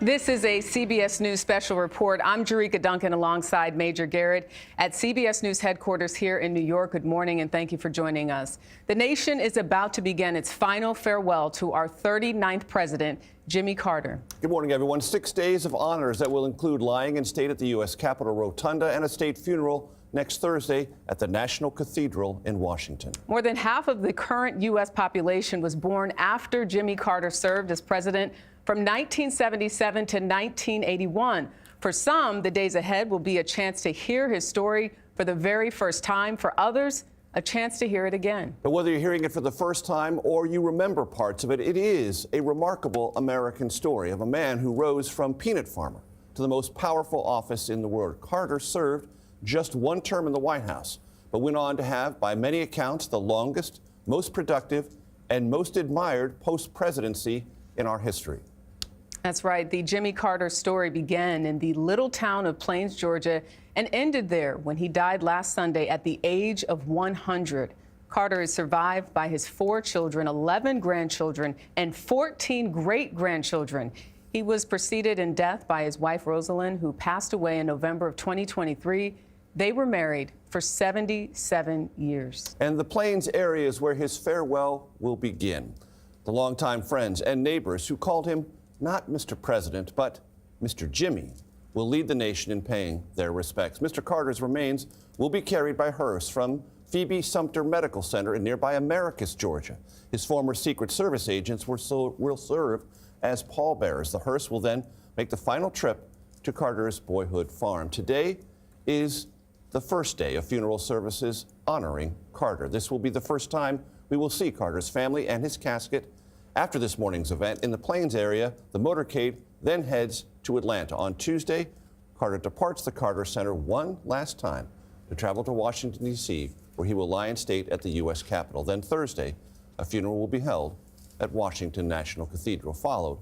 This is a CBS News special report. I'm Jerika Duncan alongside Major Garrett at CBS News headquarters here in New York. Good morning and thank you for joining us. The nation is about to begin its final farewell to our 39th president, Jimmy Carter. Good morning, everyone. 6 days of honors that will include lying in state at the U.S. Capitol Rotunda and a state funeral next Thursday at the National Cathedral in Washington. More than half of the current U.S. population was born after Jimmy Carter served as president from 1977 to 1981. For some, the days ahead will be a chance to hear his story for the very first time. For others, a chance to hear it again. But whether you're hearing it for the first time or you remember parts of it, it is a remarkable American story of a man who rose from peanut farmer to the most powerful office in the world. Carter served just one term in the White House, but went on to have, by many accounts, the longest, most productive, and most admired post-presidency in our history. That's right. The Jimmy Carter story began in the little town of Plains, Georgia, and ended there when he died last Sunday at the age of 100. Carter is survived by his 4 children, 11 grandchildren, and 14 great-grandchildren. He was preceded in death by his wife, Rosalind, who passed away in November of 2023. They were married for 77 years. And the Plains area is where his farewell will begin. The longtime friends and neighbors who called him not Mr. President, but Mr. Jimmy, will lead the nation in paying their respects. Mr. Carter's remains will be carried by hearse from Phoebe Sumter Medical Center in nearby Americus, Georgia. His former Secret Service agents will serve as pallbearers. The hearse will then make the final trip to Carter's boyhood farm. Today is the first day of funeral services honoring Carter. This will be the first time we will see Carter's family and his casket. After this morning's event in the Plains area, the motorcade then heads to Atlanta. On Tuesday, Carter departs the Carter Center one last time to travel to Washington, D.C., where he will lie in state at the U.S. Capitol. Then Thursday, a funeral will be held at Washington National Cathedral, followed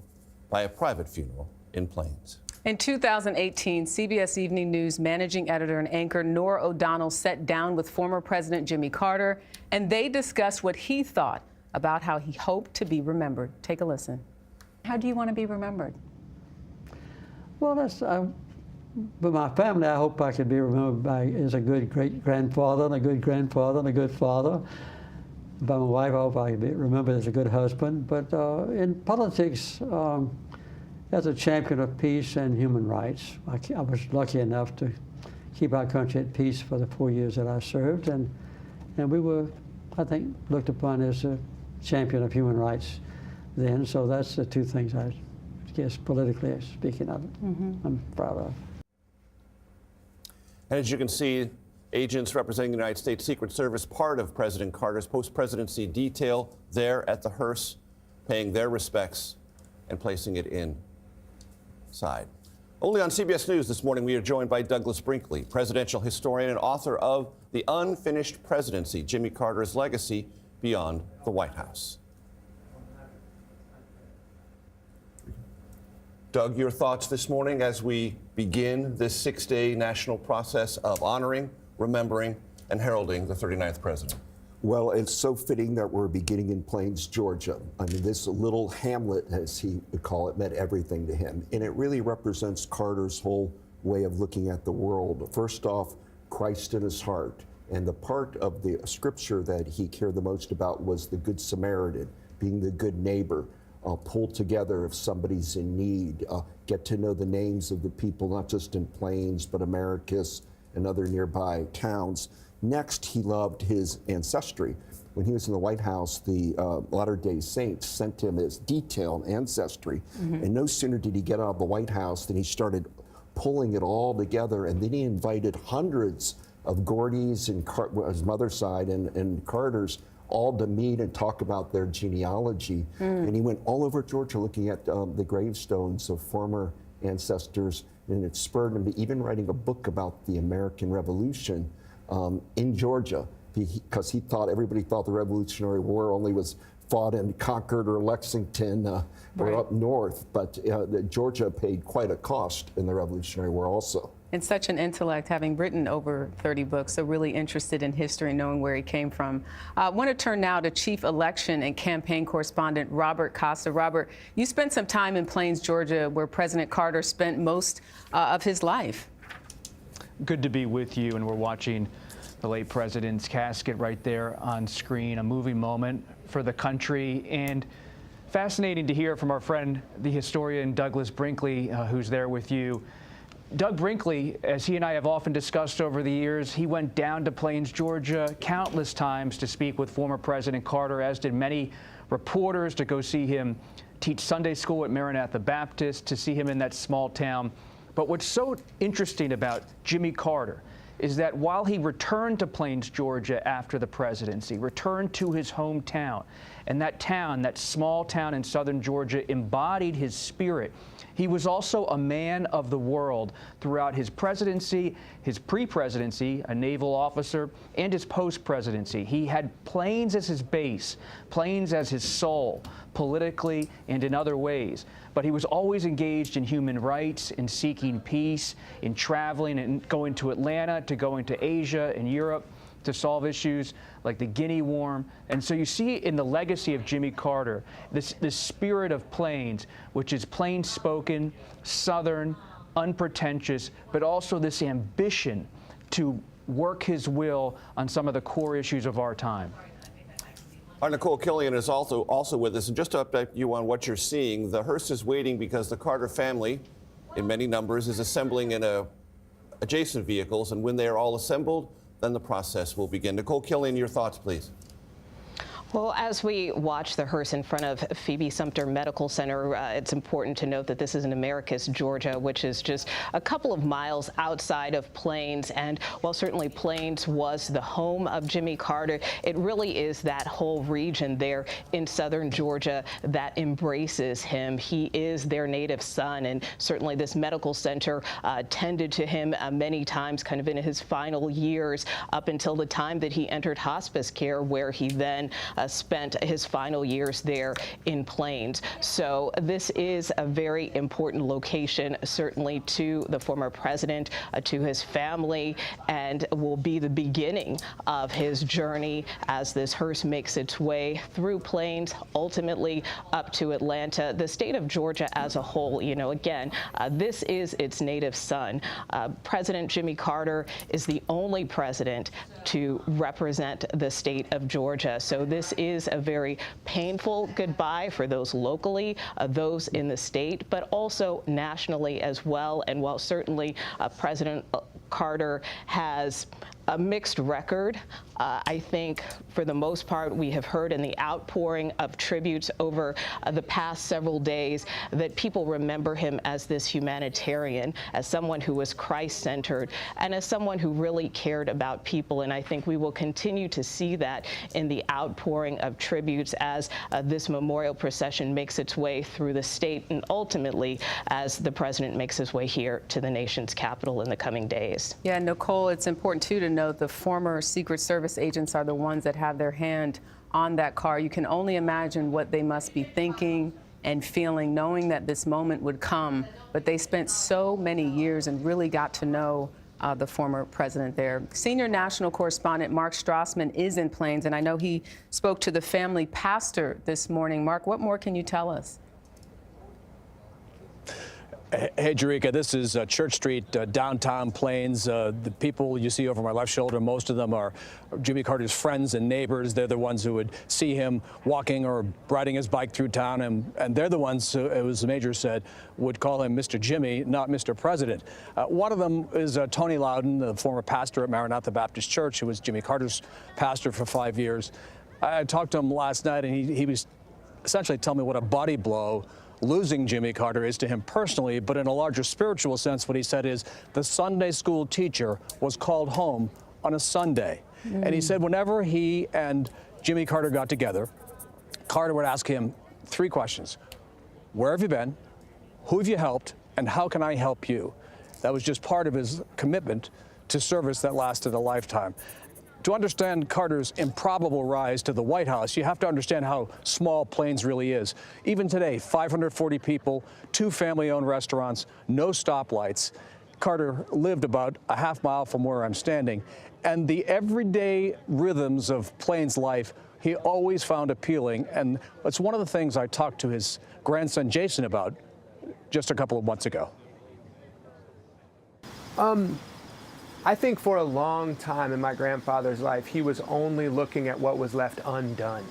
by a private funeral in Plains. In 2018, CBS Evening News managing editor and anchor Norah O'Donnell sat down with former President Jimmy Carter, and they discussed what he thought about how he hoped to be remembered. Take a listen. How do you want to be remembered? Well, with my family, I hope I could be remembered as a good great-grandfather and a good grandfather and a good father. By my wife, I hope I could be remembered as a good husband. But in politics, as a champion of peace and human rights, I was lucky enough to keep our country at peace for the 4 years that I served, and we were, I think, looked upon as a champion of human rights then. So that's the two things I guess politically speaking of it, I'm proud of. And as you can see, agents representing the United States Secret Service, part of President Carter's post-presidency detail there at the hearse, paying their respects and placing it inside. Only on CBS News this morning, we are joined by Douglas Brinkley, presidential historian and author of The Unfinished Presidency, Jimmy Carter's Legacy Beyond the White House. Doug, your thoughts this morning as we begin this 6-day national process of honoring, remembering, and heralding the 39th president? Well, it's so fitting that we're beginning in Plains, Georgia. I mean, this little hamlet, as he would call it, meant everything to him. And it really represents Carter's whole way of looking at the world. First off, Christ in his heart. And the part of the scripture that he cared the most about was the Good Samaritan, being the good neighbor. Pull together if somebody's in need, get to know the names of the people, not just in Plains, but Americus and other nearby towns. Next, he loved his ancestry. When he was in the White House, the Latter-day Saints sent him his detailed ancestry. And no sooner did he get out of the White House than he started pulling it all together. And then he invited hundreds of Gordy's and his mother's side and Carter's all to meet and talk about their genealogy. And he went all over Georgia looking at the gravestones of former ancestors, and it spurred him to even writing a book about the American Revolution in Georgia, because everybody thought the Revolutionary War only was fought in Concord or Lexington or up north, but Georgia paid quite a cost in the Revolutionary War also. And such an intellect, having written over 30 books, so really interested in history, knowing where he came from. I want to turn now to Chief Election and Campaign Correspondent Robert Costa. Robert, you spent some time in Plains, Georgia, where President Carter spent most of his life. Good to be with you, and we're watching the late president's casket right there on screen, a moving moment for the country, and fascinating to hear from our friend, the historian Douglas Brinkley, who's there with you. Doug Brinkley, as he and I have often discussed over the years, he went down to Plains, Georgia countless times to speak with former President Carter, as did many reporters, to go see him teach Sunday school at Maranatha Baptist, to see him in that small town. But what's so interesting about Jimmy Carter is that while he returned to Plains, Georgia after the presidency, returned to his hometown, and that town, that small town in southern Georgia, embodied his spirit, he was also a man of the world throughout his presidency, his pre-presidency, a naval officer, and his post-presidency. He had Plains as his base, Plains as his soul, politically and in other ways. But he was always engaged in human rights, in seeking peace, in traveling and going to Atlanta, to going to Asia and Europe to solve issues like the Guinea War. And so you see in the legacy of Jimmy Carter, this spirit of Plains, which is plain-spoken, Southern, unpretentious, but also this ambition to work his will on some of the core issues of our time. Our Nicole Killian is also with us, and just to update you on what you're seeing, the hearse is waiting because the Carter family, in many numbers, is assembling in adjacent vehicles, and when they are all assembled, then the process will begin. Nicole Killian, your thoughts, please. Well, as we watch the hearse in front of Phoebe Sumter Medical Center, it's important to note that this is in Americus, Georgia, which is just a couple of miles outside of Plains. And while certainly Plains was the home of Jimmy Carter, it really is that whole region there in southern Georgia that embraces him. He is their native son, and certainly this medical center tended to him many times, kind of in his final years, up until the time that he entered hospice care, where he then spent his final years there in Plains. So this is a very important location, certainly to the former president, to his family, and will be the beginning of his journey as this hearse makes its way through Plains, ultimately up to Atlanta. The state of Georgia as a whole, you know, again, this is its native son. President Jimmy Carter is the only president to represent the state of Georgia. So this is a very painful goodbye for those locally, those in the state, but also nationally as well. And while certainly President Carter has a mixed record, I think for the most part we have heard in the outpouring of tributes over the past several days that people remember him as this humanitarian, as someone who was Christ-centered, and as someone who really cared about people. And I think we will continue to see that in the outpouring of tributes as this memorial procession makes its way through the state, and ultimately as the president makes his way here to the nation's capital in the coming days. Yeah, Nicole, it's important too to note the former Secret Service agents are the ones that have their hand on that car. You can only imagine what they must be thinking and feeling, knowing that this moment would come. But they spent so many years and really got to know the former president there. Senior national correspondent Mark Strassman is in Plains, and I know he spoke to the family pastor this morning. Mark, what more can you tell us? Hey, Jerika, this is Church Street, downtown Plains. The people you see over my left shoulder, most of them are Jimmy Carter's friends and neighbors. They're the ones who would see him walking or riding his bike through town, and they're the ones who, as the major said, would call him Mr. Jimmy, not Mr. President. One of them is Tony Loudon, the former pastor at Maranatha Baptist Church, who was Jimmy Carter's pastor for 5 years. I talked to him last night, and he was essentially telling me what a body blow losing Jimmy Carter is to him personally, but in a larger spiritual sense, what he said is the Sunday school teacher was called home on a Sunday. And he said whenever he and Jimmy Carter got together, Carter would ask him 3 questions. Where have you been? Who have you helped? And how can I help you? That was just part of his commitment to service that lasted a lifetime. To understand Carter's improbable rise to the White House, you have to understand how small Plains really is. Even today, 540 people, 2 family-owned restaurants, no stoplights. Carter lived about a half mile from where I'm standing, and the everyday rhythms of Plains life he always found appealing, and it's one of the things I talked to his grandson Jason about just a couple of months ago. I think for a long time in my grandfather's life, he was only looking at what was left undone,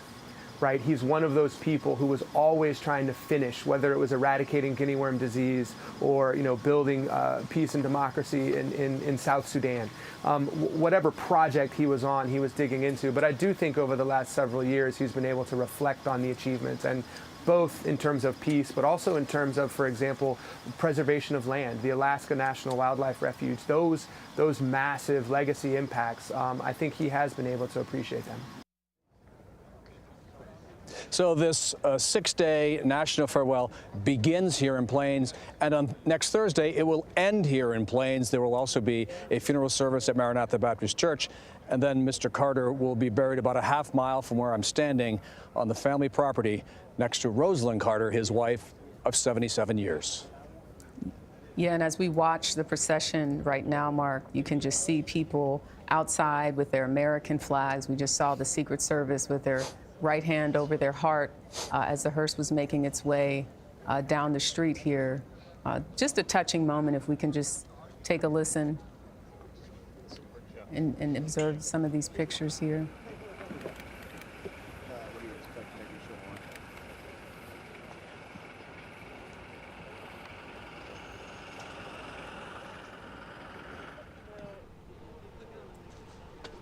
right? He's one of those people who was always trying to finish, whether it was eradicating guinea worm disease or, building peace and democracy in South Sudan. Whatever project he was on, he was digging into. But I do think over the last several years, he's been able to reflect on the achievements, and both in terms of peace, but also in terms of, for example, preservation of land, the Alaska National Wildlife Refuge, those massive legacy impacts. I think he has been able to appreciate them. So this 6-day national farewell begins here in Plains, and on next Thursday it will end here in Plains. There will also be a funeral service at Maranatha Baptist Church, and then Mr. Carter will be buried about a half mile from where I'm standing on the family property next to Rosalind Carter, his wife of 77 years. Yeah, and as we watch the procession right now, Mark, you can just see people outside with their American flags. We just saw the Secret Service with their right hand over their heart as the hearse was making its way down the street here. Just a touching moment, if we can just take a listen and observe some of these pictures here.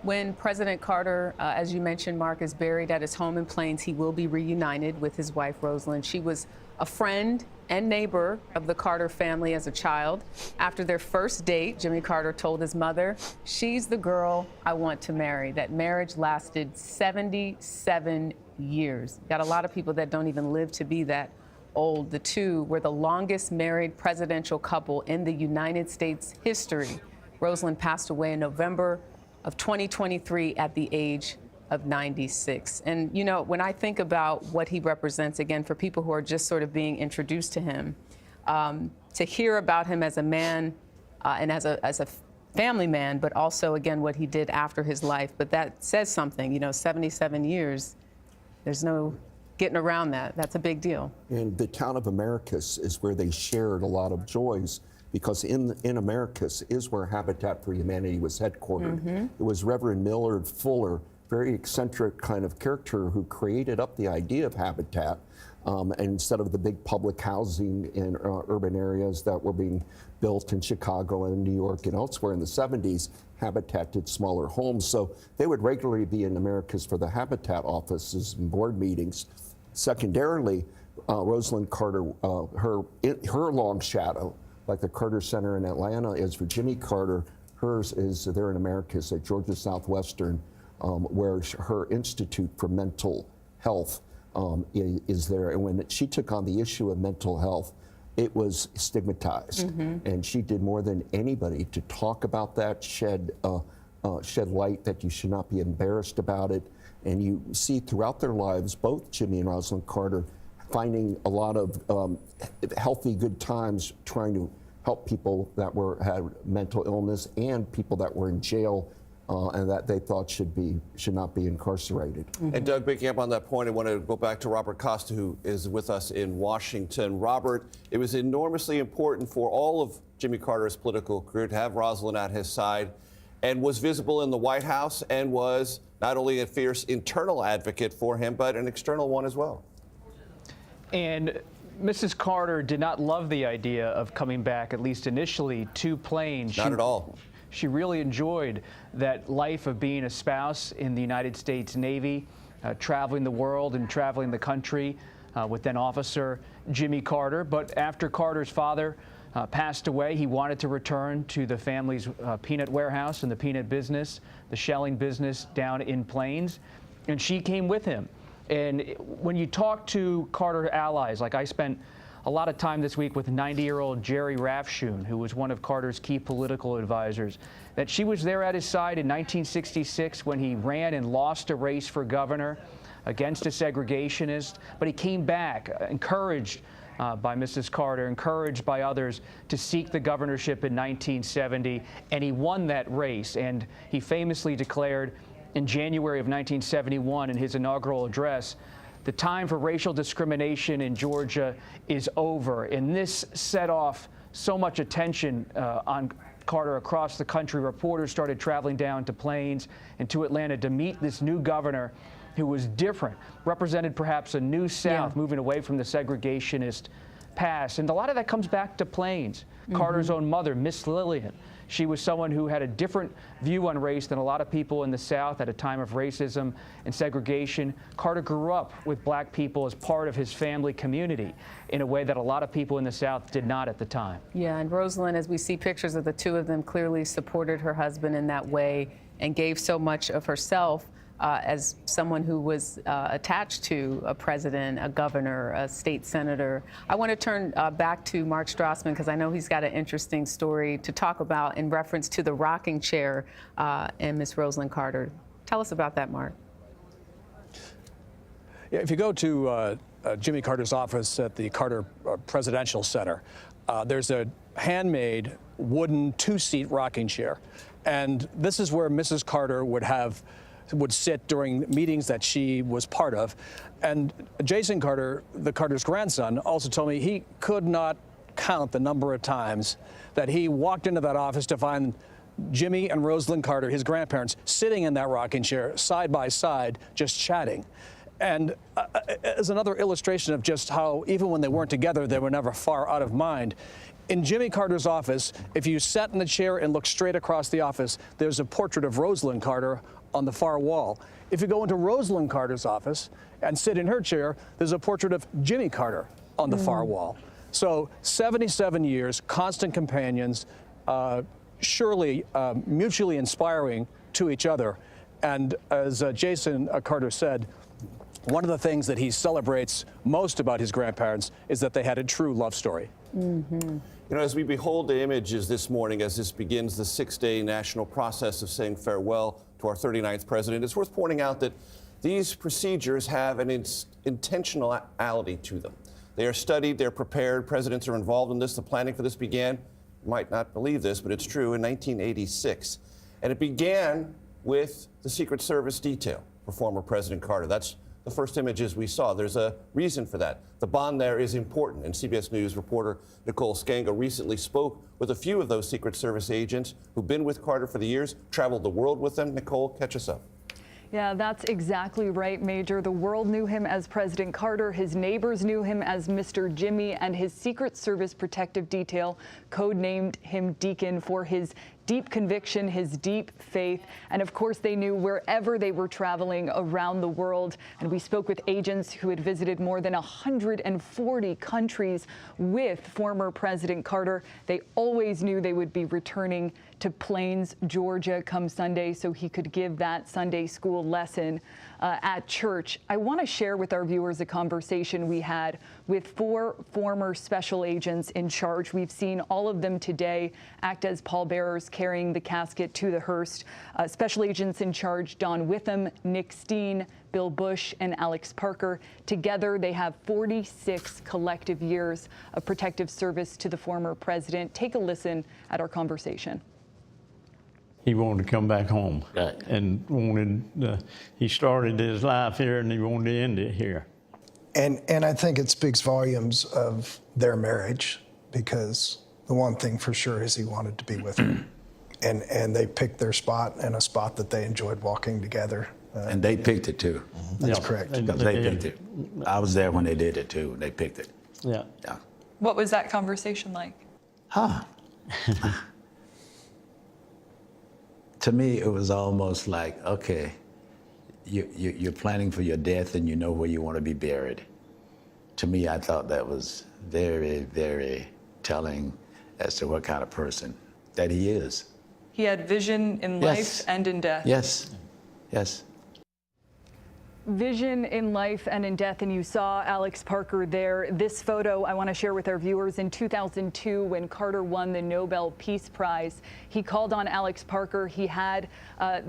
When President Carter, as you mentioned, Mark, is buried at his home in Plains, he will be reunited with his wife, Rosalind. She was a friend and neighbor of the Carter family as a child. After their first date, Jimmy Carter told his mother, "She's the girl I want to marry." That marriage lasted 77 years. Got a lot of people that don't even live to be that old. The two were the longest married presidential couple in the United States history. Rosalind passed away in November of 2023 at the age of 96. And, when I think about what he represents, again, for people who are just sort of being introduced to him, to hear about him as a man and as a family man, but also, again, what he did after his life. But that says something, 77 years, there's no getting around that. That's a big deal. And the town of Americus is where they shared a lot of joys, because in Americus is where Habitat for Humanity was headquartered. Mm-hmm. It was Reverend Millard Fuller, very eccentric kind of character, who created up the idea of Habitat. And instead of the big public housing in urban areas that were being built in Chicago and New York and elsewhere in the 70s, Habitat did smaller homes. So they would regularly be in Americus for the Habitat offices and board meetings. Secondarily, Rosalind Carter, her long shadow, like the Carter Center in Atlanta is for Jimmy Carter, hers is there in Americus at Georgia Southwestern, where her Institute for Mental Health is there. And when she took on the issue of mental health, it was stigmatized. Mm-hmm. And she did more than anybody to talk about that, shed light that you should not be embarrassed about it. And you see throughout their lives, both Jimmy and Rosalind Carter finding a lot of healthy, good times trying to help people that had mental illness and people that were in jail and that they thought should not be incarcerated. Mm-hmm. And Doug, picking up on that point, I want to go back to Robert Costa, who is with us in Washington. Robert, it was enormously important for all of Jimmy Carter's political career to have Rosalind at his side, and was visible in the White House and was not only a fierce internal advocate for him, but an external one as well. And Mrs. Carter did not love the idea of coming back, at least initially, to Plains. Not at all. She really enjoyed that life of being a spouse in the United States Navy, traveling the world and traveling the country with then Officer Jimmy Carter. But after Carter's father passed away, he wanted to return to the family's peanut warehouse and the peanut business, the shelling business down in Plains, and she came with him. And when you talk to Carter allies, like I spent a lot of time this week with 90-year-old Jerry Rafshoon, who was one of Carter's key political advisors, that she was there at his side in 1966 when he ran and lost a race for governor against a segregationist, but he came back, encouraged by Mrs. Carter, encouraged by others to seek the governorship in 1970, and he won that race. And he famously declared in January of 1971 in his inaugural address, "The time for racial discrimination in Georgia is over." And this set off so much attention on Carter across the country. Reporters started traveling down to Plains and to Atlanta to meet this new governor who was different, represented perhaps a new South, moving away from the segregationist past. And a lot of that comes back to Plains. Carter's own mother, Miss Lillian, she was someone who had a different view on race than a lot of people in the South at a time of racism and segregation. Carter grew up with black people as part of his family community in a way that a lot of people in the South did not at the time. Yeah, and Rosalind, as we see pictures of the two of them, clearly supported her husband in that way and gave so much of herself as someone who was attached to a president, a governor, a state senator. I want to turn back to Mark Strassman because I know he's got an interesting story to talk about in reference to the rocking chair and Miss Rosalind Carter. Tell us about that, Mark. Yeah, if you go to Jimmy Carter's office at the Carter Presidential Center, there's a handmade wooden two-seat rocking chair. And this is where Mrs. Carter would sit during meetings that she was part of. And Jason Carter, the Carter's grandson, also told me he could not count the number of times that he walked into that office to find Jimmy and Rosalind Carter, his grandparents, sitting in that rocking chair side by side, just chatting. And as another illustration of just how, even when they weren't together, they were never far out of mind. In Jimmy Carter's office, if you sat in the chair and looked straight across the office, there's a portrait of Rosalind Carter on the far wall. If you go into Rosalind Carter's office and sit in her chair, there's a portrait of Jimmy Carter on the far wall. So 77 years, constant companions, surely mutually inspiring to each other. And as Jason Carter said, one of the things that he celebrates most about his grandparents is that they had a true love story. You know, as we behold the images this morning, as this begins the 6-day national process of saying farewell to our 39th president, it's worth pointing out that these procedures have an intentionality to them. They are studied, they're prepared, presidents are involved in this. The planning for this began, you might not believe this, but it's true, in 1986. And it began with the Secret Service detail for former President Carter. That's the first images we saw. There's a reason for that. The bond there is important, and CBS News reporter Nicole Scango recently spoke with a few of those Secret Service agents who've been with Carter for the years, traveled the world with them. Nicole, catch us up. Yeah, that's exactly right, Major. The world knew him as President Carter. His neighbors knew him as Mr. Jimmy, and his Secret Service protective detail codenamed him Deacon for his deep conviction, his deep faith. And of course, they knew wherever they were traveling around the world. And we spoke with agents who had visited more than 140 countries with former President Carter. They always knew they would be returning to Plains, Georgia come Sunday so he could give that Sunday school lesson at church. I want to share with our viewers a conversation we had with 4 former special agents in charge. We've seen all of them today act as pallbearers carrying the casket to the hearse. Special agents in charge, Don Witham, Nick Steen, Bill Bush, and Alex Parker. Together, they have 46 collective years of protective service to the former president. Take a listen at our conversation. He wanted to come back home, right, and he started his life here and he wanted to end it here. And I think it speaks volumes of their marriage, because the one thing for sure is he wanted to be with her. And they picked their spot, and a spot that they enjoyed walking together. And they picked it too. That's correct. Because they picked it. I was there when they did it too. They picked it. Yeah. Yeah. What was that conversation like? To me, it was almost like, okay, you're planning for your death and you know where you want to be buried. To me, I thought that was very, very telling as to what kind of person that he is. He had vision in life and in death. Yes, yes. Vision in life and in death, and you saw Alex Parker there. This photo I want to share with our viewers. In 2002, when Carter won the Nobel Peace Prize, he called on Alex Parker. He had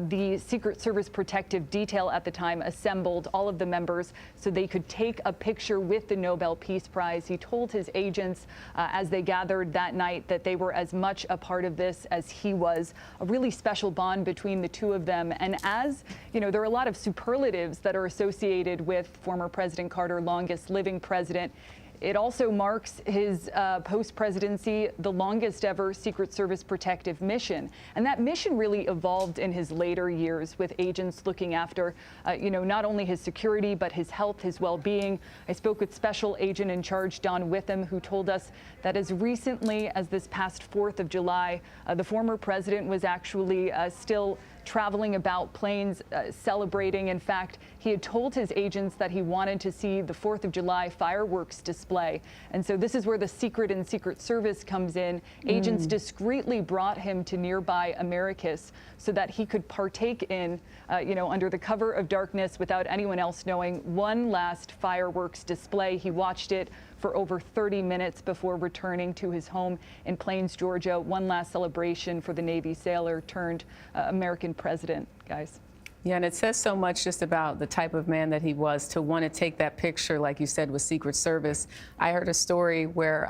the Secret Service protective detail at the time assembled, all of the members, so they could take a picture with the Nobel Peace Prize. He told his agents as they gathered that night that they were as much a part of this as he was. A really special bond between the two of them. And as you know, there are a lot of superlatives that are associated with former President Carter, longest living president. It also marks his post-presidency, the longest ever Secret Service protective mission. And that mission really evolved in his later years, with agents looking after, not only his security, but his health, his well-being. I spoke with Special Agent in Charge Don Witham, who told us that as recently as this past 4th of July, the former president was actually still traveling about planes, celebrating. In fact, he had told his agents that he wanted to see the 4th of July fireworks display. And so this is where the secret and Secret Service comes in. Agents discreetly brought him to nearby Americus so that he could partake in, under the cover of darkness without anyone else knowing, one last fireworks display. He watched it for over 30 minutes before returning to his home in Plains, Georgia. One last celebration for the Navy sailor turned American president, guys. Yeah, and it says so much just about the type of man that he was to want to take that picture, like you said, with Secret Service. I heard a story where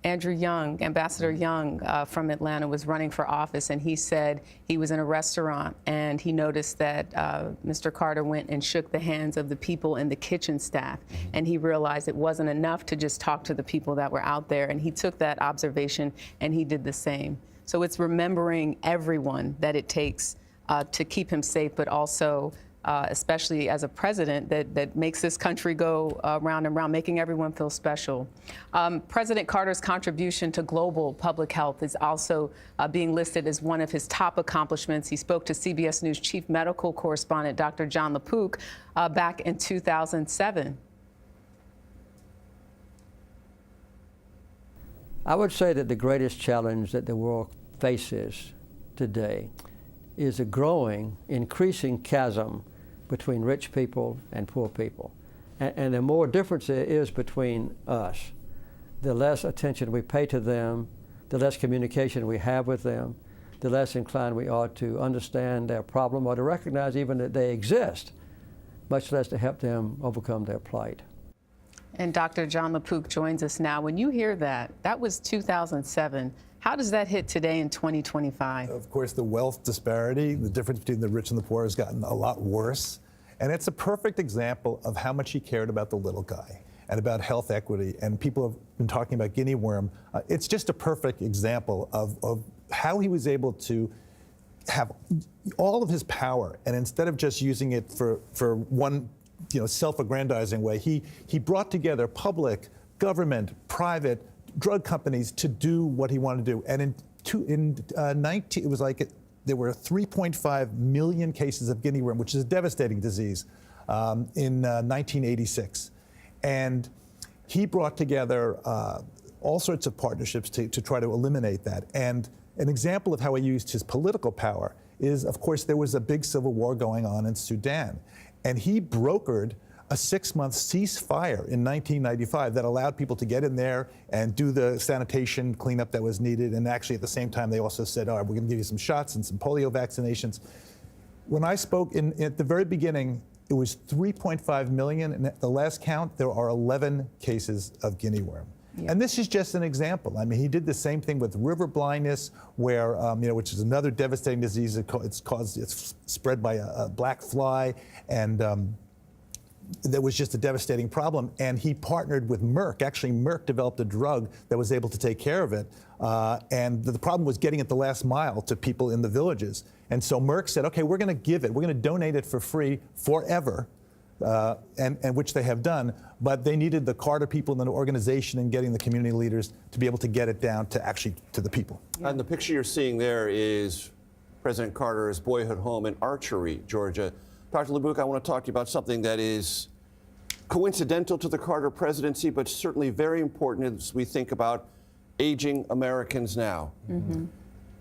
Andrew Young, Ambassador Young from Atlanta, was running for office, and he said he was in a restaurant and he noticed that Mr. Carter went and shook the hands of the people in the kitchen staff, and he realized it wasn't enough to just talk to the people that were out there, and he took that observation and he did the same. So it's remembering everyone that it takes to keep him safe, but also especially as a president that makes this country go round and round, making everyone feel special. President Carter's contribution to global public health is also being listed as one of his top accomplishments. He spoke to CBS News chief medical correspondent Dr. John LaPook back in 2007. I would say that the greatest challenge that the world faces today is a growing, increasing chasm between rich people and poor people. And the more difference there is between us, the less attention we pay to them, the less communication we have with them, the less inclined we are to understand their problem or to recognize even that they exist, much less to help them overcome their plight. And Dr. John LaPook joins us now. When you hear that, that was 2007. How does that hit today in 2025? Of course, the wealth disparity, the difference between the rich and the poor has gotten a lot worse. And it's a perfect example of how much he cared about the little guy and about health equity. And people have been talking about guinea worm. It's just a perfect example of how he was able to have all of his power. And instead of just using it for one self-aggrandizing way, he brought together public, government, private, drug companies to do what he wanted to do. And it was like there were 3.5 million cases of guinea worm, which is a devastating disease, in 1986. And he brought together all sorts of partnerships to try to eliminate that. And an example of how he used his political power is, of course, there was a big civil war going on in Sudan. And he brokered a 6-month ceasefire in 1995 that allowed people to get in there and do the sanitation cleanup that was needed. And actually, at the same time, they also said, all right, we're going to give you some shots and some polio vaccinations. When I spoke at the very beginning, it was 3.5 million. And at the last count, there are 11 cases of guinea worm. Yeah. And this is just an example. I mean, he did the same thing with river blindness, where which is another devastating disease. It's spread by a black fly, and that was just a devastating problem. And he partnered with Merck. Actually, Merck developed a drug that was able to take care of it. And the problem was getting it the last mile to people in the villages. And so Merck said, okay, we're going to give it. We're going to donate it for free forever, and which they have done. But they needed the Carter people in the organization and getting the community leaders to be able to get it down to the people. Yeah. And the picture you're seeing there is President Carter's boyhood home in Archery, Georgia. Dr. LaPook, I want to talk to you about something that is coincidental to the Carter presidency, but certainly very important as we think about aging Americans now. Mm-hmm.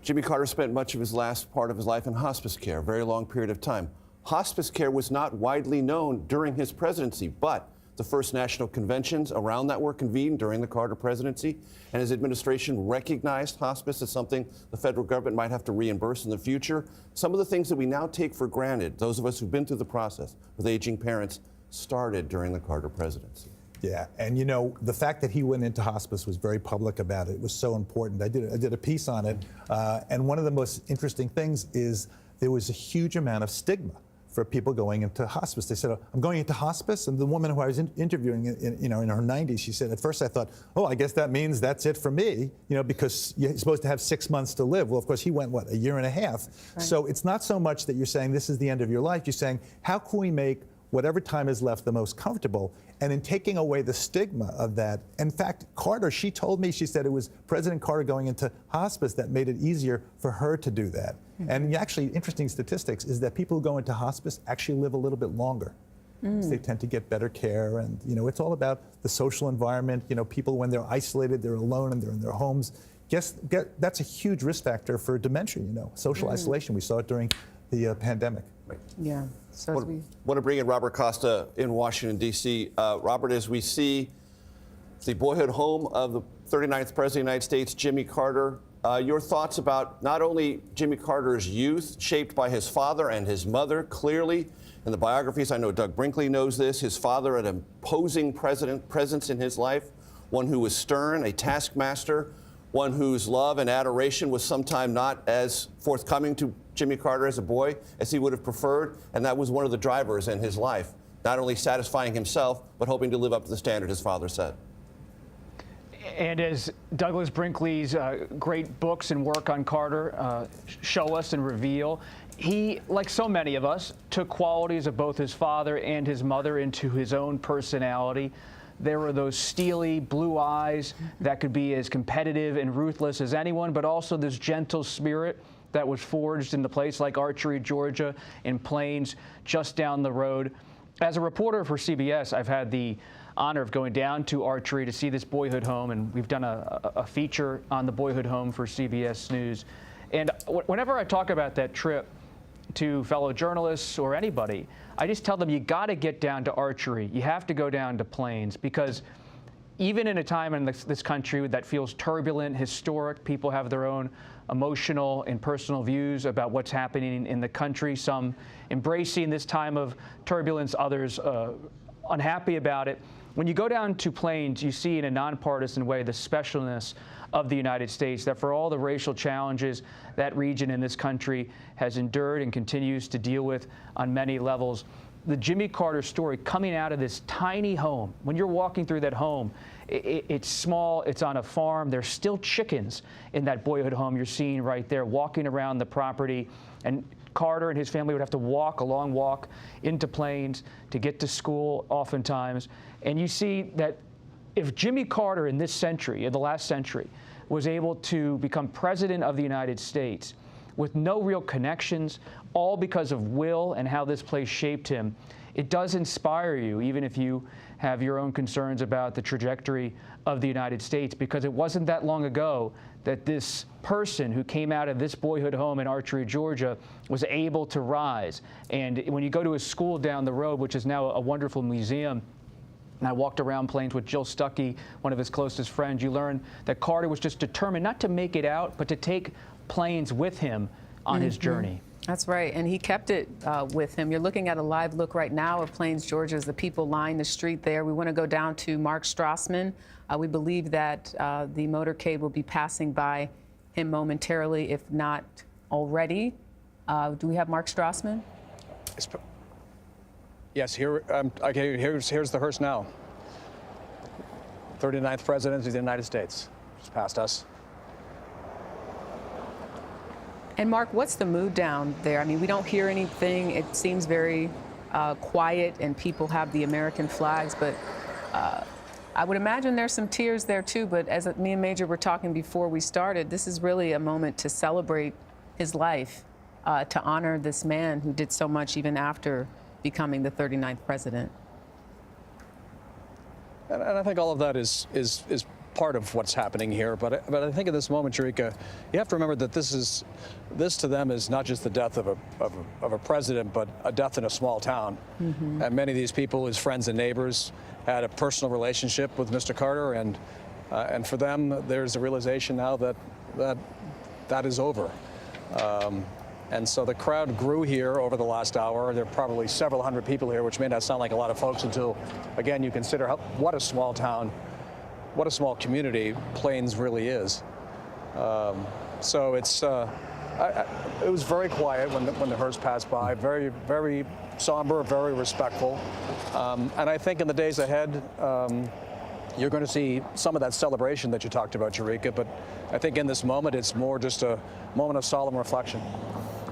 Jimmy Carter spent much of his last part of his life in hospice care, a very long period of time. Hospice care was not widely known during his presidency, but the first national conventions around that were convened during the Carter presidency, and his administration recognized hospice as something the federal government might have to reimburse in the future. Some of the things that we now take for granted, those of us who've been through the process with aging parents, started during the Carter presidency. Yeah, and you know, the fact that he went into hospice was very public about it. It was so important. I did a piece on it, and one of the most interesting things is there was a huge amount of stigma for people going into hospice. They said, I'm going into hospice, and the woman who I was interviewing, in her 90s, she said, at first I thought, oh, I guess that means that's it for me, because you're supposed to have 6 months to live. Well, of course, he went, a year and a half. Right. So it's not so much that you're saying this is the end of your life. You're saying, how can we make whatever time is left the most comfortable? And in taking away the stigma of that, in fact, Carter, she told me, she said it was President Carter going into hospice that made it easier for her to do that. Mm-hmm. And actually, interesting statistics is that people who go into hospice actually live a little bit longer. They tend to get better care, and it's all about the social environment. People, when they're isolated, they're alone, and they're in their homes. That's a huge risk factor for dementia. Social isolation. We saw it during the pandemic. Right. Yeah. So want to bring in Robert Costa in Washington, D.C. Robert, as we see the boyhood home of the 39th President of the United States, Jimmy Carter, your thoughts about not only Jimmy Carter's youth, shaped by his father and his mother, clearly in the biographies. I know Doug Brinkley knows this. His father, an imposing presence in his life, one who was stern, a taskmaster, one whose love and adoration was sometimes not as forthcoming to Jimmy Carter as a boy as he would have preferred, and that was one of the drivers in his life, not only satisfying himself, but hoping to live up to the standard his father set. And as Douglas Brinkley's great books and work on Carter show us and reveal, he, like so many of us, took qualities of both his father and his mother into his own personality. There were those steely blue eyes that could be as competitive and ruthless as anyone, but also this gentle spirit that was forged in the place like Archery, Georgia, in Plains, just down the road. As a reporter for CBS, I've had the honor of going down to Archery to see this boyhood home, and we've done a feature on the boyhood home for CBS News. And whenever I talk about that trip to fellow journalists or anybody, I just tell them, you got to get down to Archery. You have to go down to Plains, because even in a time in this country that feels turbulent, historic, people have their own emotional and personal views about what's happening in the country, some embracing this time of turbulence, others unhappy about it. When you go down to Plains, you see in a nonpartisan way the specialness of the United States, that for all the racial challenges that region in this country has endured and continues to deal with on many levels, the Jimmy Carter story coming out of this tiny home, when you're walking through that home, it's small, it's on a farm, there's still chickens in that boyhood home you're seeing right there, walking around the property, and Carter and his family would have to walk a long walk into Plains to get to school oftentimes. And you see that if Jimmy Carter in this century, in the last century, was able to become president of the United States with no real connections, all because of will and how this place shaped him, it does inspire you, even if you have your own concerns about the trajectory of the United States, because it wasn't that long ago that this person who came out of this boyhood home in Archery, Georgia, was able to rise. And when you go to a school down the road, which is now a wonderful museum, and I walked around Plains with Jill Stuckey, one of his closest friends, you learn that Carter was just determined not to make it out, but to take Plains with him on his journey. That's right, and he kept it with him. You're looking at a live look right now of Plains, Georgia, as the people line the street there. We want to go down to Mark Strassman. We believe that the motorcade will be passing by him momentarily, if not already. Do we have Mark Strassman? Yes, here's the hearse now. 39th President of the United States, just past us. And Mark, what's the mood down there? I mean, we don't hear anything. It seems very quiet, and people have the American flags, but I would imagine there's some tears there too. But as me and Major were talking before we started, this is really a moment to celebrate his life, to honor this man who did so much even after becoming the 39th president. And I think all of that is part of what's happening here. But I think at this moment, Jerika, you have to remember that this to them is not just the death of a president, but a death in a small town. Mm-hmm. And many of these people, his friends and neighbors, had a personal relationship with Mr. Carter, and for them, there's a realization now that is over. And so the crowd grew here over the last hour. There are probably several hundred people here, which may not sound like a lot of folks until, again, you consider what a small town, what a small community Plains really is. So it's it was very quiet when the hearse passed by, very, very somber, very respectful. And I think in the days ahead, you're going to see some of that celebration that you talked about, Jerika, but I think in this moment, it's more just a moment of solemn reflection.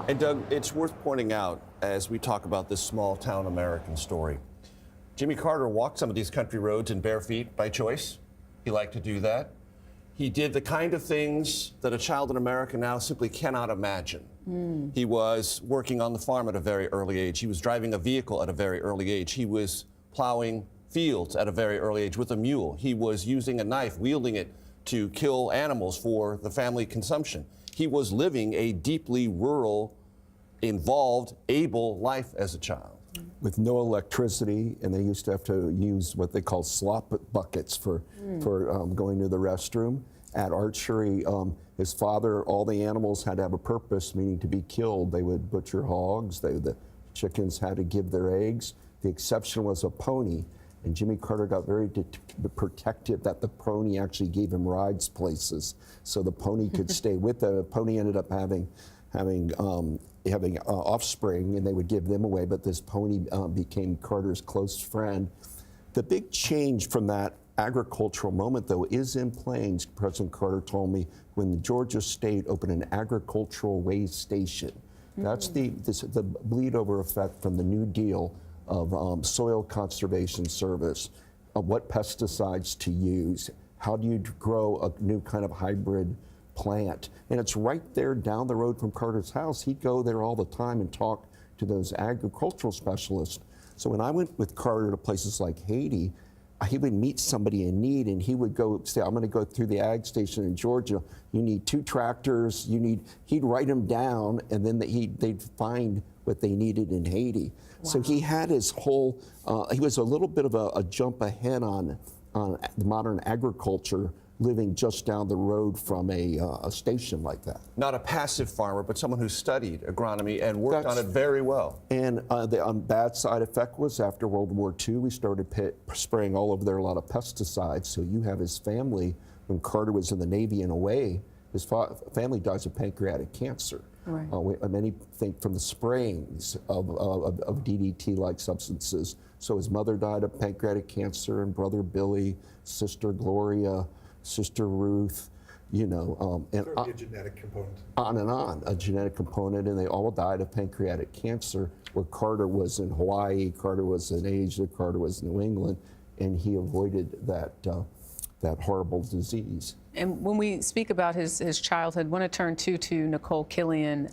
And Doug, it's worth pointing out, as we talk about this small town American story, Jimmy Carter walked some of these country roads in bare feet by choice. He liked to do that. He did the kind of things that a child in America now simply cannot imagine. He was working on the farm at a very early age. He was driving a vehicle at a very early age. He was plowing fields at a very early age with a mule. He was using a knife, wielding it to kill animals for the family consumption. He was living a deeply rural, involved, able life as a child. With no electricity, and they used to have to use what they call slop buckets for going to the restroom. At Archery, his father, all the animals had to have a purpose, meaning to be killed. They would butcher hogs, the chickens had to give their eggs. The exception was a pony. And Jimmy Carter got very protective that the pony actually gave him rides places, so the pony could stay with them. The pony ended up having offspring, and they would give them away. But this pony became Carter's close friend. The big change from that agricultural moment, though, is in Plains. President Carter told me when the Georgia state opened an agricultural way station. That's the bleed over effect from the New Deal of soil conservation service, of what pesticides to use, how do you grow a new kind of hybrid plant. And it's right there down the road from Carter's house. He'd go there all the time and talk to those agricultural specialists. So when I went with Carter to places like Haiti, he would meet somebody in need, and he would go say, I'm going to go through the ag station in Georgia. You need 2 tractors. He'd write them down, and then they'd find what they needed in Haiti. Wow. So he had his whole, he was a little bit of a jump ahead on modern agriculture, living just down the road from a station like that. Not a passive farmer, but someone who studied agronomy and worked on it very well. And the bad side effect was after World War II, we started spraying all over there a lot of pesticides. So you have his family, when Carter was in the Navy and away, his family dies of pancreatic cancer. Right. Many think from the sprayings of DDT-like substances. So his mother died of pancreatic cancer, and brother Billy, sister Gloria, sister Ruth, and a genetic component. On, a genetic component, and they all died of pancreatic cancer, where Carter was in Hawaii, Carter was in Asia, Carter was in New England, and he avoided that horrible disease. And when we speak about his childhood, I want to turn to Nicole Killian,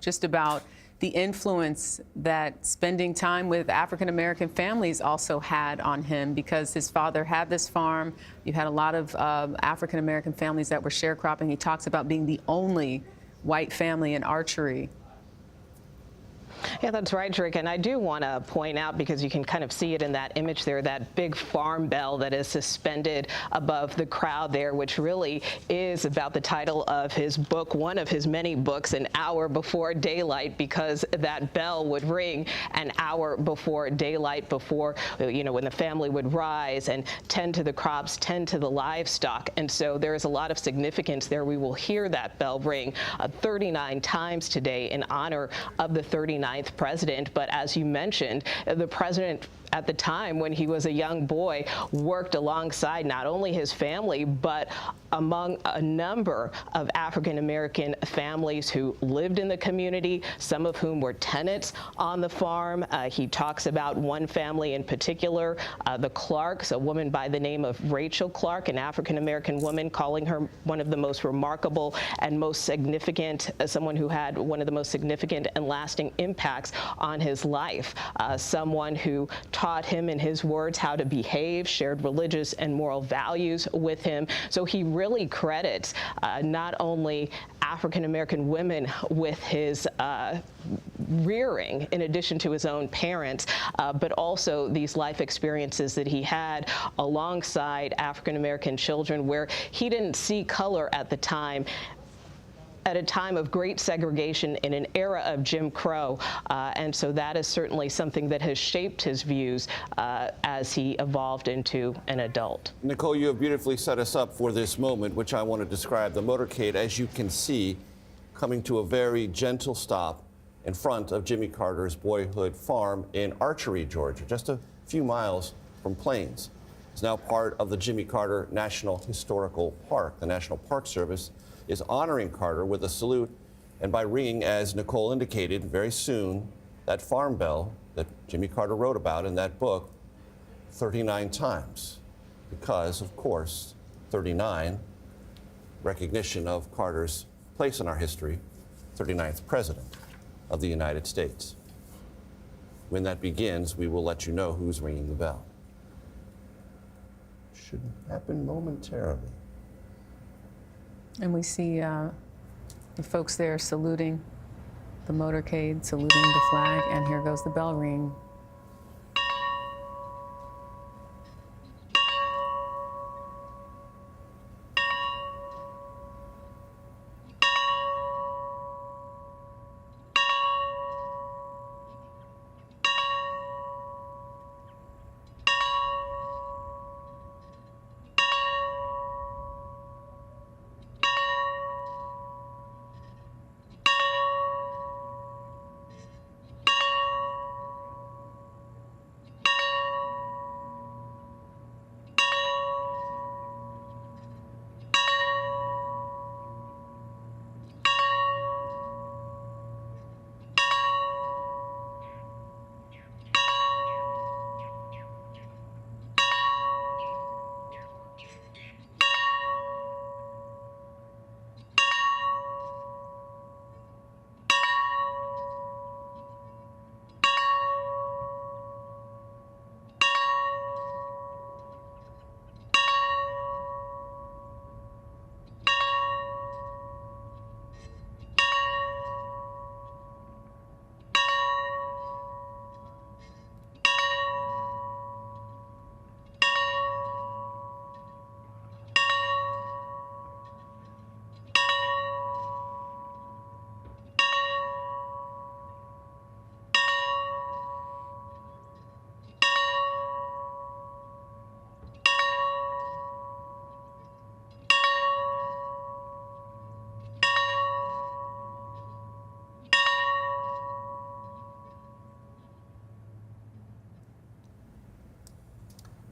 just about the influence that spending time with African-American families also had on him, because his father had this farm. You had a lot of African-American families that were sharecropping. He talks about being the only white family in Archery. Yeah, that's right, Rick. And I do want to point out, because you can kind of see it in that image there, that big farm bell that is suspended above the crowd there, which really is about the title of his book, one of his many books, An Hour Before Daylight, because that bell would ring an hour before daylight, before, when the family would rise and tend to the crops, tend to the livestock. And so there is a lot of significance there. We will hear that bell ring 39 times today in honor of the 39th president. But as you mentioned, the president at the time, when he was a young boy, worked alongside not only his family, but among a number of African-American families who lived in the community, some of whom were tenants on the farm. He talks about one family in particular, the Clarks, a woman by the name of Rachel Clark, an African-American woman, calling her one of the most remarkable and most significant, someone who had one of the most significant and lasting impacts on his life, someone who taught him, in his words, how to behave, shared religious and moral values with him. So he really credits not only African-American women with his rearing, in addition to his own parents, but also these life experiences that he had alongside African-American children, where he didn't see color at the time, at a time of great segregation in an era of Jim Crow. And so that is certainly something that has shaped his views as he evolved into an adult. Nicole, you have beautifully set us up for this moment, which I want to describe. The motorcade, as you can see, coming to a very gentle stop in front of Jimmy Carter's boyhood farm in Archery, Georgia, just a few miles from Plains. It's now part of the Jimmy Carter National Historical Park. The National Park Service is honoring Carter with a salute, and by ringing, as Nicole indicated, very soon, that farm bell that Jimmy Carter wrote about in that book 39 times. Because, of course, 39, recognition of Carter's place in our history, 39th President of the United States. When that begins, we will let you know who's ringing the bell. Should happen momentarily. And we see the folks there saluting the motorcade, saluting the flag, and here goes the bell ring.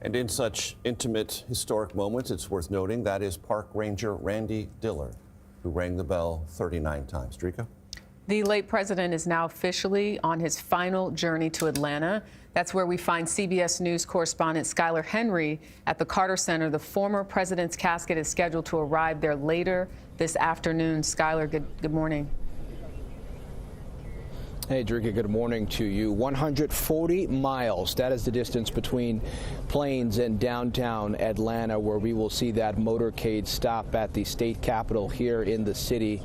And in such intimate, historic moments, it's worth noting that is Park Ranger Randy Diller, who rang the bell 39 times. Drika? The late president is now officially on his final journey to Atlanta. That's where we find CBS News correspondent Skylar Henry at the Carter Center. The former president's casket is scheduled to arrive there later this afternoon. Skylar, good morning. Hey, Drika, good morning to you. 140 miles, that is the distance between Plains and downtown Atlanta, where we will see that motorcade stop at the state capitol here in the city,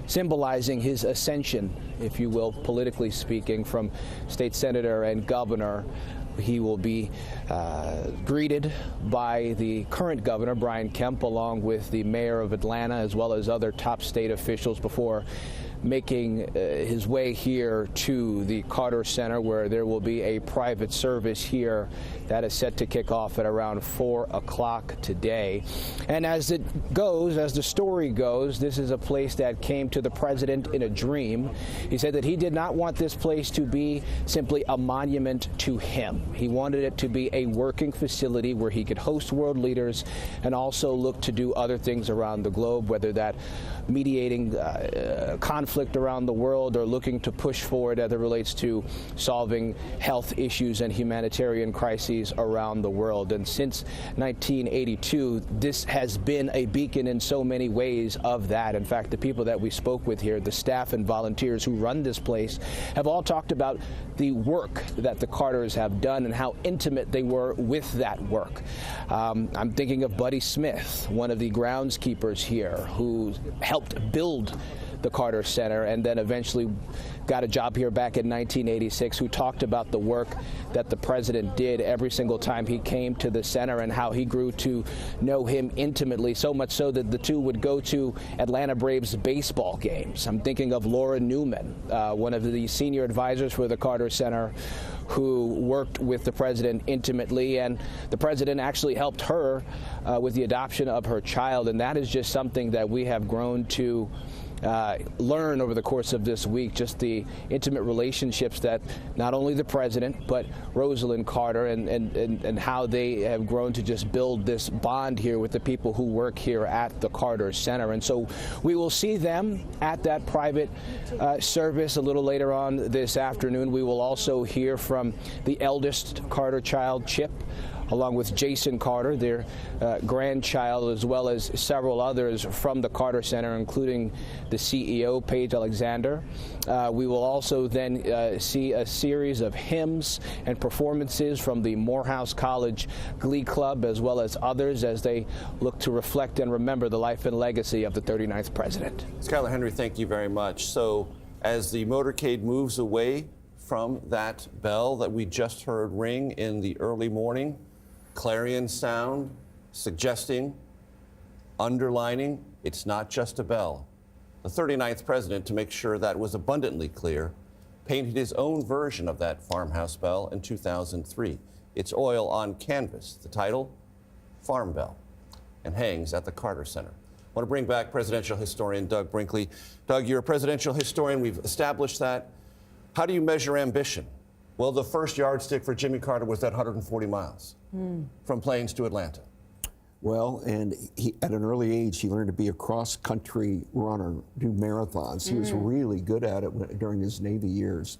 symbolizing his ascension, if you will, politically speaking, from state senator and governor. He will be greeted by the current governor, Brian Kemp, along with the mayor of Atlanta, as well as other top state officials, before making his way here to the Carter Center, where there will be a private service here that is set to kick off at around 4 o'clock today. And as it goes, as the story goes, this is a place that came to the president in a dream. He said that he did not want this place to be simply a monument to him. He wanted it to be a working facility where he could host world leaders and also look to do other things around the globe, whether that mediating conflict around the world or looking to push forward as it relates to solving health issues and humanitarian crises around the world. And since 1982, this has been a beacon in so many ways of that. In fact, the people that we spoke with here, the staff and volunteers who run this place, have all talked about the work that the Carters have done done and how intimate they were with that work. I'm thinking of Buddy Smith, one of the groundskeepers here, who helped build the Carter Center and then eventually got a job here back in 1986, who talked about the work that the president did every single time he came to the center and how he grew to know him intimately, so much so that the two would go to Atlanta Braves baseball games. I'm thinking of Laura Newman, one of the senior advisors for the Carter Center, who worked with the president intimately, and the president actually helped her with the adoption of her child, and that is just something that we have grown to learn over the course of this week, just the intimate relationships that not only the president but Rosalind Carter and how they have grown to just build this bond here with the people who work here at the Carter Center. And so we will see them at that private service a little later on this afternoon. We will also hear from the eldest Carter child, Chip, along with Jason Carter, their grandchild, as well as several others from the Carter Center, including the CEO, Paige Alexander. We will also then see a series of hymns and performances from the Morehouse College Glee Club, as well as others, as they look to reflect and remember the life and legacy of the 39th president. Skylar Henry, thank you very much. So as the motorcade moves away from that bell that we just heard ring in the early morning, clarion sound suggesting, underlining, it's not just a bell. The 39th president, to make sure that was abundantly clear, painted his own version of that farmhouse bell in 2003. It's oil on canvas. The title, Farm Bell, and hangs at the Carter Center. I want to bring back presidential historian Doug Brinkley. Doug, you're a presidential historian. We've established that. How do you measure ambition? Well, the first yardstick for Jimmy Carter was that 140 miles from Plains to Atlanta. Well, and at an early age, he learned to be a cross-country runner, do marathons. He was really good at it during his Navy years.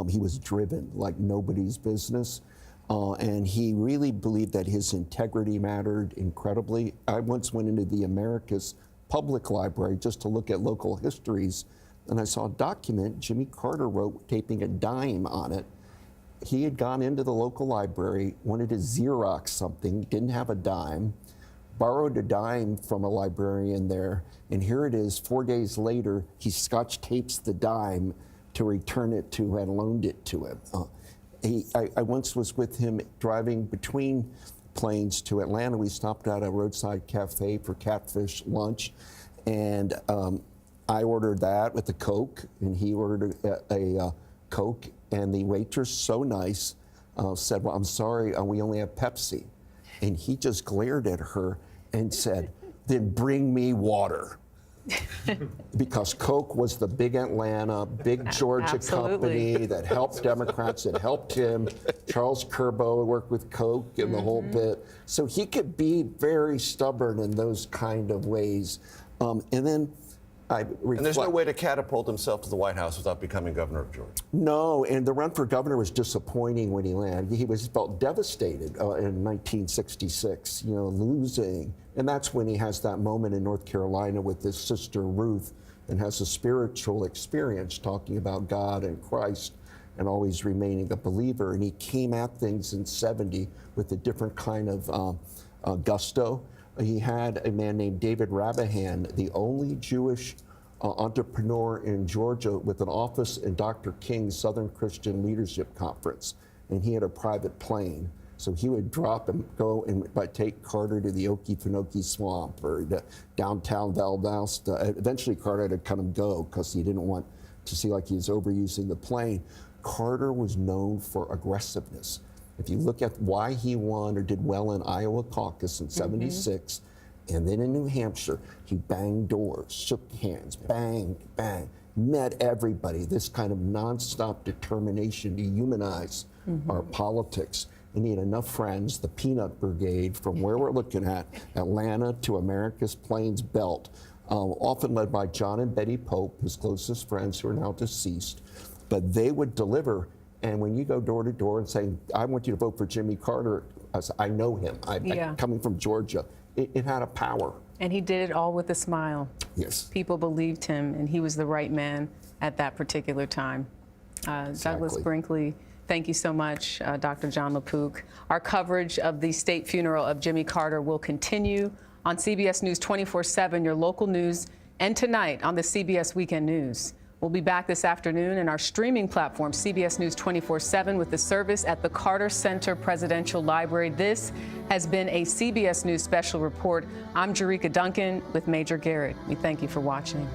He was driven like nobody's business, and he really believed that his integrity mattered incredibly. I once went into the Americas Public Library just to look at local histories, and I saw a document Jimmy Carter wrote, taping a dime on it. He had gone into the local library, wanted to Xerox something, didn't have a dime, borrowed a dime from a librarian there, and here it is, 4 days later, he scotch tapes the dime to return it to who had loaned it to him. I once was with him driving between Plains to Atlanta. We stopped at a roadside cafe for catfish lunch, and I ordered that with a Coke, and he ordered a Coke, and the waitress, so nice, said, well, I'm sorry, we only have Pepsi. And he just glared at her and said, then bring me water. Because Coke was the big Atlanta, big Georgia company that helped Democrats, that helped him. Charles Kerbo worked with Coke and the whole bit. So he could be very stubborn in those kind of ways. And then and there's no way to catapult himself to the White House without becoming governor of Georgia. No, and the run for governor was disappointing when he landed. He felt devastated in 1966, losing. And that's when he has that moment in North Carolina with his sister Ruth and has a spiritual experience talking about God and Christ and always remaining a believer. And he came at things in 70 with a different kind of gusto. He had a man named David Rabahan, the only Jewish entrepreneur in Georgia with an office in Dr. King's Southern Christian Leadership Conference. And he had a private plane. So he would drop and go and take Carter to the Okefenokee Swamp or the downtown Valdosta. Eventually Carter had to kind of go because he didn't want to see like he was overusing the plane. Carter was known for aggressiveness. If you look at why he won or did well in Iowa caucus in 76, and then in New Hampshire, he banged doors, shook hands, bang, bang, met everybody, this kind of nonstop determination to humanize our politics. And he had enough friends, the Peanut Brigade, from where we're looking at, Atlanta to America's Plains Belt, often led by John and Betty Pope, his closest friends who are now deceased. But they would deliver. And when you go door to door and say, I want you to vote for Jimmy Carter, I know him, coming from Georgia, it had a power. And he did it all with a smile. Yes. People believed him, and he was the right man at that particular time. Exactly. Douglas Brinkley, Thank you so much, Dr. John LaPook. Our coverage of the state funeral of Jimmy Carter will continue on CBS News 24/7, your local news, and tonight on the CBS Weekend News. We'll be back this afternoon in our streaming platform, CBS News 24/7, with the service at the Carter Center Presidential Library. This has been a CBS News special report. I'm Jerika Duncan with Major Garrett. We thank you for watching.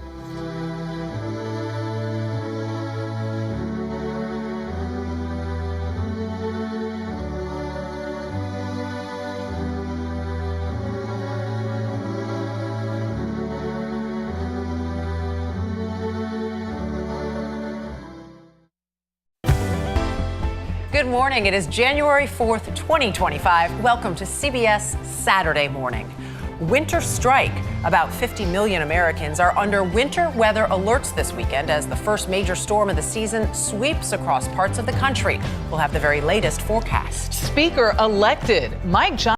Good morning. It is January 4th, 2025. Welcome to CBS Saturday Morning. Winter strike. About 50 million Americans are under winter weather alerts this weekend as the first major storm of the season sweeps across parts of the country. We'll have the very latest forecast. Speaker elected Mike Johnson